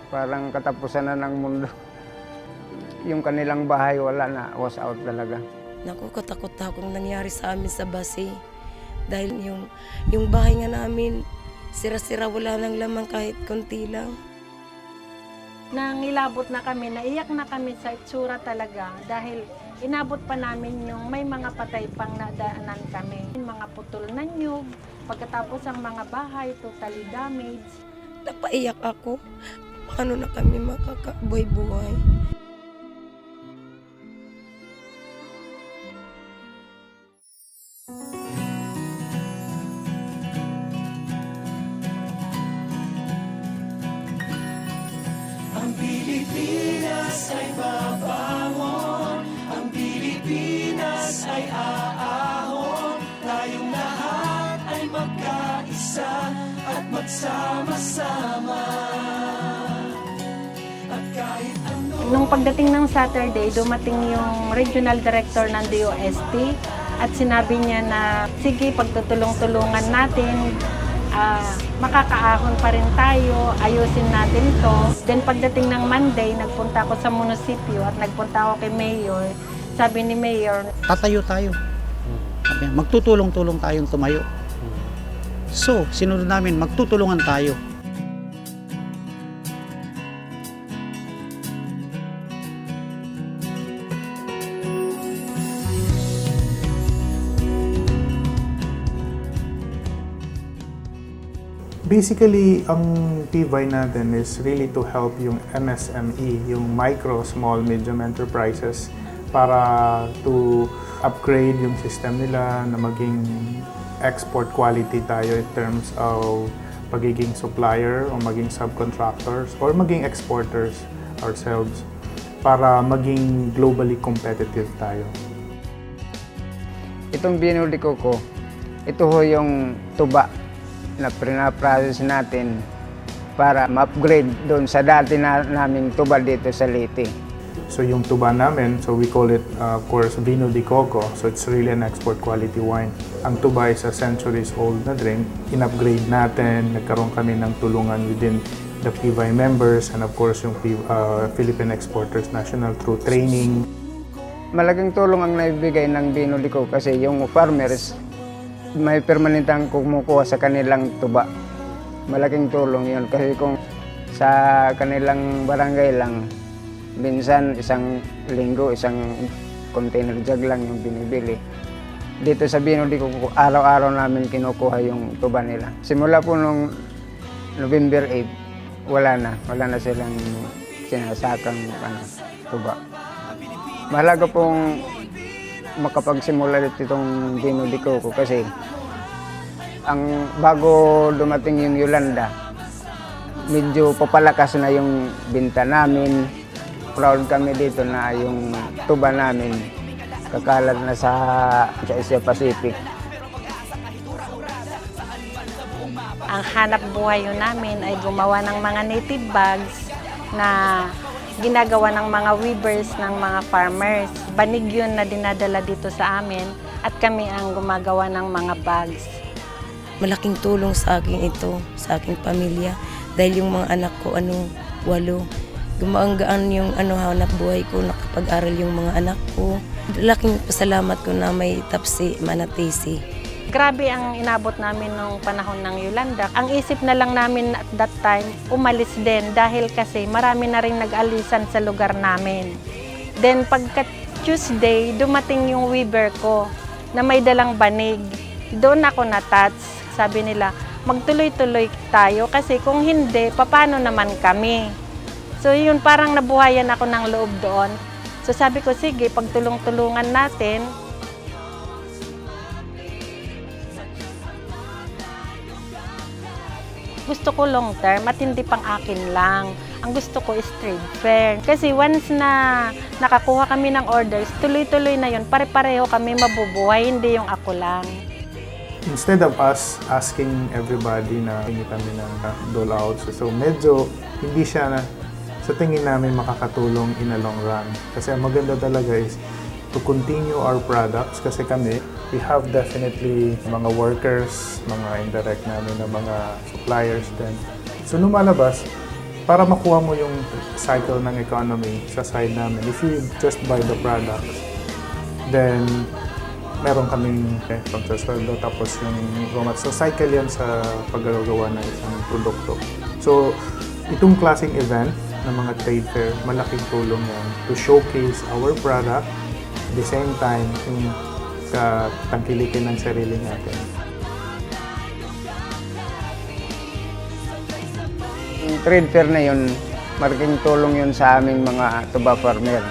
Parang katapusan na ng mundo. Yung kanilang bahay wala na, was out talaga. Naku, katakot-takot nangyari sa amin sa base. Dahil yung bahay nga namin, sira-sira, wala nang laman kahit konti lang. Nangilabot na kami, naiyak na kami sa itsura talaga dahil inabot pa namin yung may mga patay pang nadaanan kami. Mga putol na nyug, pagkatapos ang mga bahay totally damaged. Napaiyak ako. Paano na kami makakabuhay-buhay? Ang Pilipinas ay babangon, ang Pilipinas ay aahon, tayong lahat ay magkaisa at magsama-sama. At kahit ano... Nung pagdating ng Saturday, dumating yung regional director ng DOST at sinabi niya na sige, pagtutulong-tulungan natin, makakaahon pa rin tayo, ayusin natin to. Then pagdating ng Monday, nagpunta ako sa munisipyo at nagpunta ako kay Mayor. Sabi ni Mayor, tatayo tayo. Sabi niya, magtutulong-tulong tayong tumayo. So, sinunod namin, magtutulungan tayo. Basically, ang PVI natin is really to help yung MSME, yung micro, small, medium enterprises para to upgrade yung system nila na maging export quality tayo in terms of pagiging supplier o maging subcontractors or maging exporters ourselves para maging globally competitive tayo. Itong Bino de Coco, ito ho yung tuba na pinaprocess natin para ma-upgrade doon sa dati naming tuba dito sa Leyte. So yung tuba namin, so we call it of course Vino de Coco. So it's really an export quality wine. Ang tuba is a centuries old na drink. In-upgrade natin, nagkaroon kami ng tulungan within the PVI members and of course yung Philippine Exporters National through training. Malaking tulong ang naibigay ng Bino de Coco kasi yung farmers may permanentang kumukuha sa kanilang tuba. Malaking tulong yun kasi kung sa kanilang barangay lang, minsan isang linggo, isang container jug lang yung binibili. Dito sa Bino de Coco, araw-araw namin kinukuha yung tuba nila. Simula po nung November 8, wala na silang sinasakang tuba. Mahalaga pong makapagsimula dito itong Bino de Coco kasi ang bago dumating yung Yolanda, medyo papalakas na yung binta namin. Proud kami dito na yung tuba namin kakalat na sa Asia Pacific. ang hanap buhay yun namin ay gumawa ng mga native bags na ginagawa ng mga weavers ng mga farmers. Banig yun na dinadala dito sa amin at kami ang gumagawa ng mga bags. Malaking tulong sa akin ito, sa aking pamilya. Dahil yung mga anak ko, 8. Gumaanggaan yung hanap buhay ko, nakapag-aral yung mga anak ko. Laking pasalamat ko na may Tapsi Manatisi. Grabe ang inabot namin nung panahon ng Yolanda. Ang isip na lang namin at that time, umalis din dahil kasi marami na rin nag-alisan sa lugar namin. Then pagka Tuesday, dumating yung weaver ko na may dalang banig. Doon ako na-touch. Sabi nila, magtuloy-tuloy tayo kasi kung hindi, paano naman kami? So yun, parang nabuhayan ako ng loob doon. So sabi ko, sige, pagtulong-tulungan natin. Gusto ko long term at hindi pang akin lang. Ang gusto ko is trade fair. Kasi once na nakakuha kami ng orders, tuloy-tuloy na yun. Pare-pareho kami mabubuhay, hindi yung ako lang. Instead of us asking everybody na hingi kami ng dole out, so medyo hindi siya sa tingin namin makakatulong in a long run. Kasi ang maganda talaga is to continue our products kasi kami, we have definitely mga workers, mga indirect namin na mga suppliers din. So lumalabas, para makuha mo yung cycle ng economy sa side namin, if you just buy the products, then meron kaming pagsasweldo tapos yung raw materials. So cycle yan sa paggagawa ng isang produkto. So itong klaseng event ng mga trade fair, malaking tulong yan to showcase our product, at the same time yung tangkilikin ng sarili natin. Yung trade fair na yun, malaking tulong yun sa aming mga tuba farmer.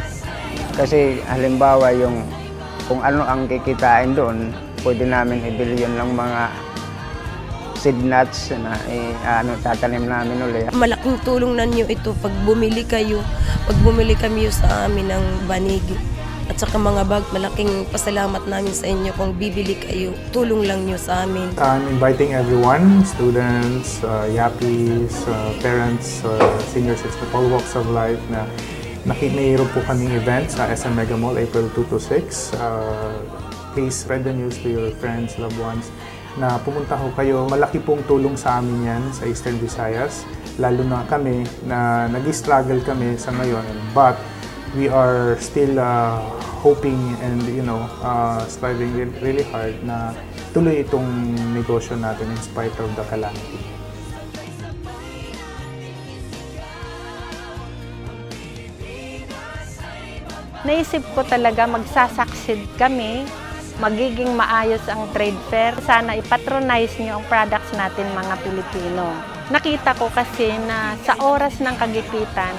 Kasi halimbawa yung kung ano ang kikitain doon, pwede namin ibili yun ng mga seed nuts na tatanim namin ulit. Malaking tulong na niyo ito pag bumili kami sa amin ng banig at saka mga bag. Malaking pasalamat namin sa inyo kung bibili kayo. Tulong lang niyo sa amin. I'm inviting everyone, students, yappies, parents, senior citizens, all walks of life na mayroon po kaming event sa SM Mega Mall, April 2 to 6. Please spread the news to your friends, loved ones, na pumunta ho kayo. Malaki pong tulong sa amin yan sa Eastern Visayas, lalo na kami na nag-struggle kami sa ngayon. But we are still hoping and striving really hard na tuloy itong negosyo natin in spite of the calamity. Naisip ko talaga magsasucceed kami, magiging maayos ang trade fair. Sana ipatronize niyo ang products natin mga Pilipino. Nakita ko kasi na sa oras ng kagipitan,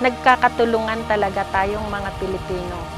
nagkakatulungan talaga tayong mga Pilipino.